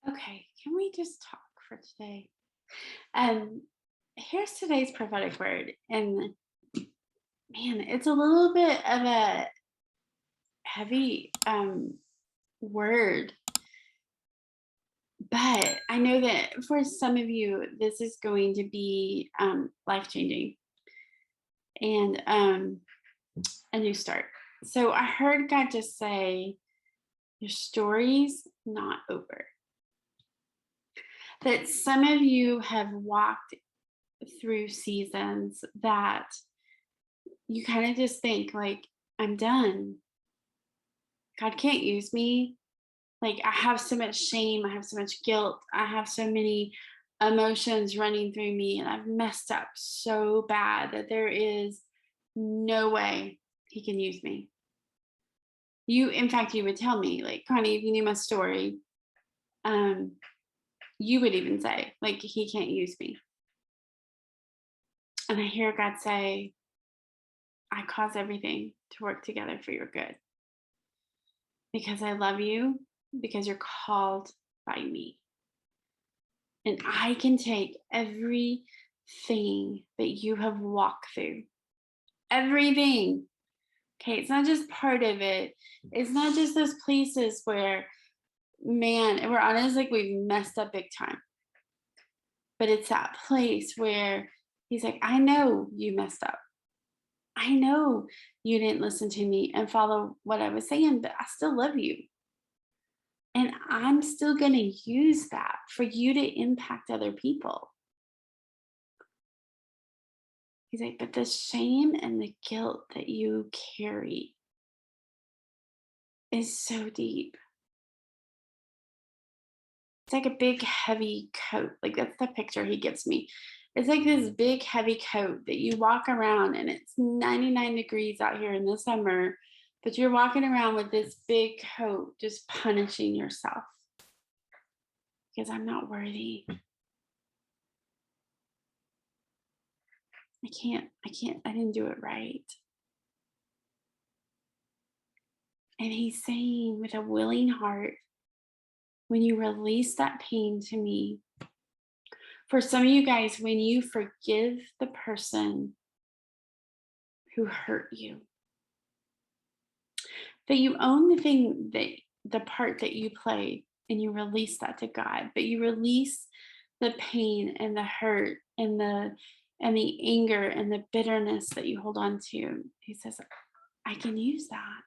Okay, can we just talk for today? Um, Here's today's prophetic word, and man, it's a little bit of a heavy word, but I know that for some of you, this is going to be life changing and a new start. So I heard God just say, "Your story's not over." That some of you have walked through seasons that you kind of just think like, I'm done. God can't use me. Like, I have so much shame, I have so much guilt, I have so many emotions running through me, and I've messed up so bad that there is no way he can use me. In fact, you would tell me, like, Connie, if you knew my story, um, you would even say, like, he can't use me. And I hear God say, I cause everything to work together for your good because I love you, because you're called by me. And I can take everything that you have walked through, everything. Okay, it's not just part of it. It's not just those places where, man, and we're honest, like we've messed up big time. But it's that place where he's like, I know you messed up. I know you didn't listen to me and follow what I was saying, but I still love you. And I'm still going to use that for you to impact other people. He's like, but the shame and the guilt that you carry is so deep. It's like a big, heavy coat. Like, that's the picture he gives me. It's like this big, heavy coat that you walk around, and it's 99 degrees out here in the summer, but you're walking around with this big coat, just punishing yourself because I'm not worthy. I didn't do it right. And he's saying, with a willing heart, when you release that pain to me, for some of you guys, when you forgive the person who hurt you, that you own the thing that the part that you played and you release that to God, but you release the pain and the hurt and the anger and the bitterness that you hold on to. He says, I can use that.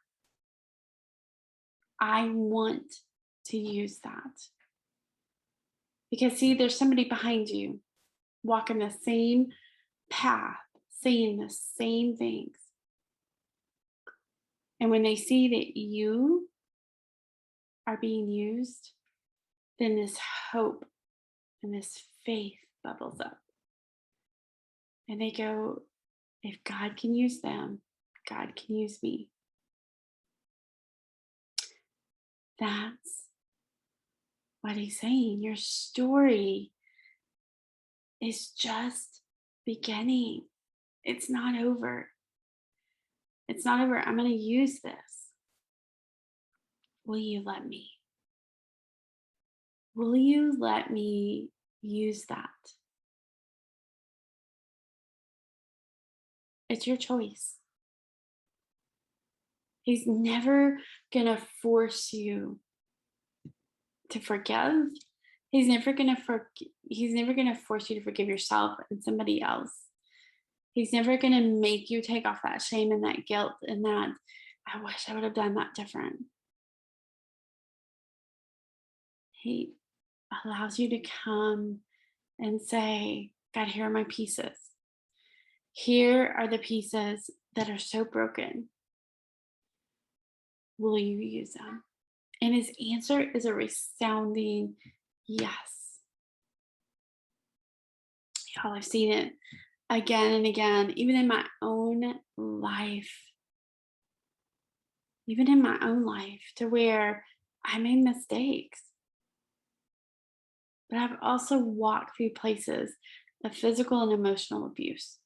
I want to use that. Because see, there's somebody behind you walking the same path, saying the same things. And when they see that you are being used, then this hope and this faith bubbles up. And they go, if God can use them, God can use me. That's what he's saying. Your story is just beginning. It's not over. It's not over. I'm going to use this. Will you let me? Will you let me use that? It's your choice. He's never going to force you to forgive. He's never going to force you to forgive yourself and somebody else. He's never going to make you take off that shame and that guilt and that I wish I would have done that different. He allows you to come and say, God, here are my pieces. Here are the pieces that are so broken. Will you use them? And his answer is a resounding yes. Y'all, I've seen it again and again, even in my own life. Even in my own life, to where I made mistakes. But I've also walked through places of physical and emotional abuse.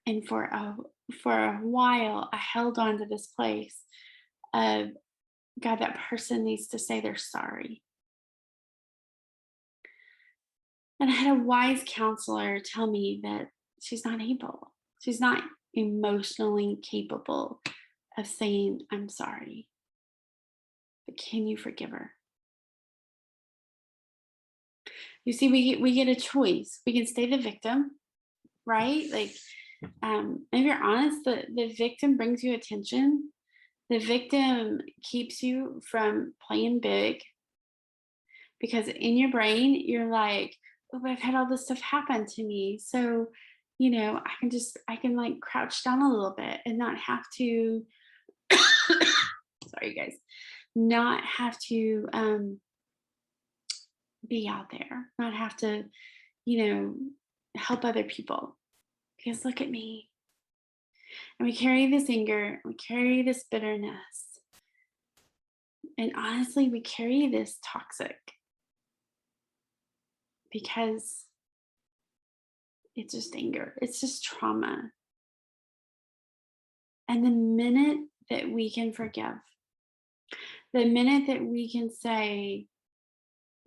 And for a while, I held on to this place of God, that person needs to say they're sorry. And I had a wise counselor tell me that she's not able, she's not emotionally capable of saying, I'm sorry, but can you forgive her? You see, we get a choice. We can stay the victim, right? Like, if you're honest, the victim brings you attention. The victim keeps you from playing big because in your brain, you're like, oh, but I've had all this stuff happen to me. So, I can like crouch down a little bit and not have to, sorry, guys, not have to be out there, not have to, you know, help other people. Because look at me. And we carry this anger, we carry this bitterness. And honestly, we carry this toxic because it's just anger, it's just trauma. And the minute that we can forgive, the minute that we can say,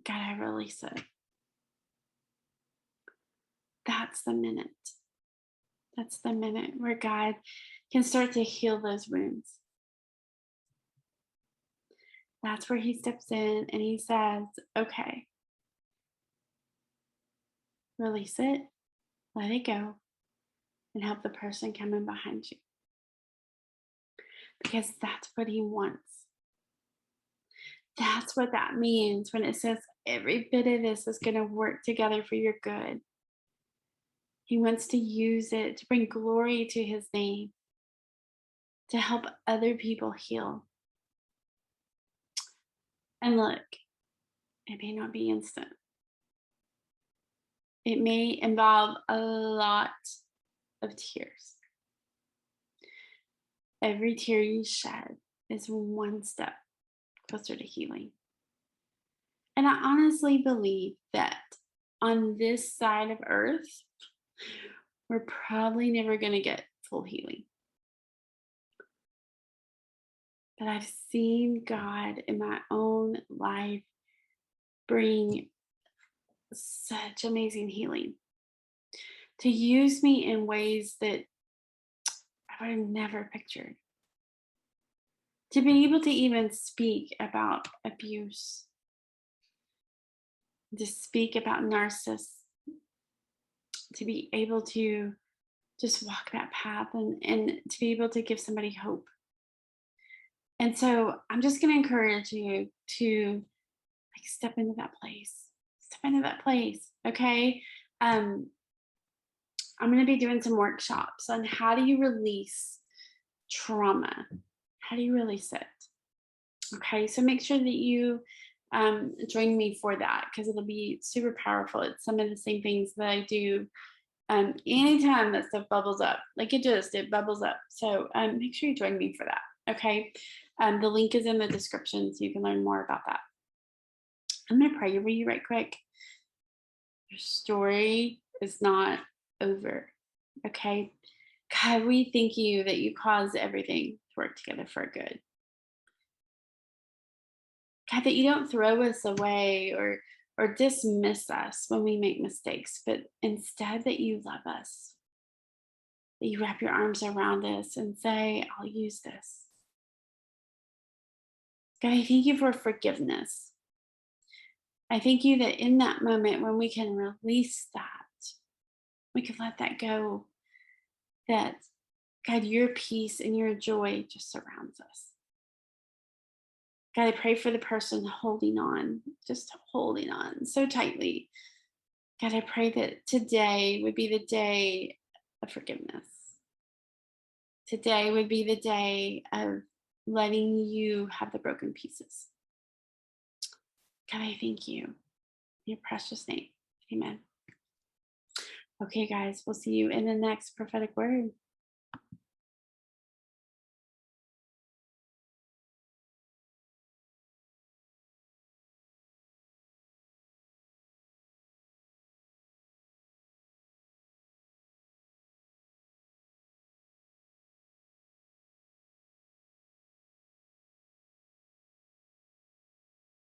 God, I release it, that's the minute. That's the minute where God can start to heal those wounds. That's where He steps in and He says, okay, release it, let it go, and help the person come in behind you. Because that's what He wants. That's what that means when it says every bit of this is going to work together for your good. He wants to use it to bring glory to His name, to help other people heal. And look, it may not be instant. It may involve a lot of tears. Every tear you shed is one step closer to healing. And I honestly believe that on this side of earth, we're probably never going to get full healing. But I've seen God in my own life bring such amazing healing, to use me in ways that I would have never pictured. To be able to even speak about abuse, to speak about narcissists, to be able to just walk that path and to be able to give somebody hope. And so I'm just going to encourage you to like step into that place. Step into that place. Okay. I'm going to be doing some workshops on how do you release trauma? How do you release it? Okay. So make sure that you join me for that because it'll be super powerful. It's some of the same things that I do anytime that stuff bubbles up, like it bubbles up. So make sure you join me for that. Okay. The link is in the description so you can learn more about that. I'm going to pray over you right quick. Your story is not over. Okay. God, we thank you that you cause everything to work together for good. God, that you don't throw us away or dismiss us when we make mistakes, but instead that you love us, that you wrap your arms around us and say, I'll use this. God, I thank you for forgiveness. I thank you that in that moment when we can release that, we can let that go, that God, your peace and your joy just surrounds us. God, I pray for the person holding on, just holding on so tightly. God, I pray that today would be the day of forgiveness. Today would be the day of letting you have the broken pieces. God, I thank you. In your precious name. Amen. Okay, guys, we'll see you in the next prophetic word.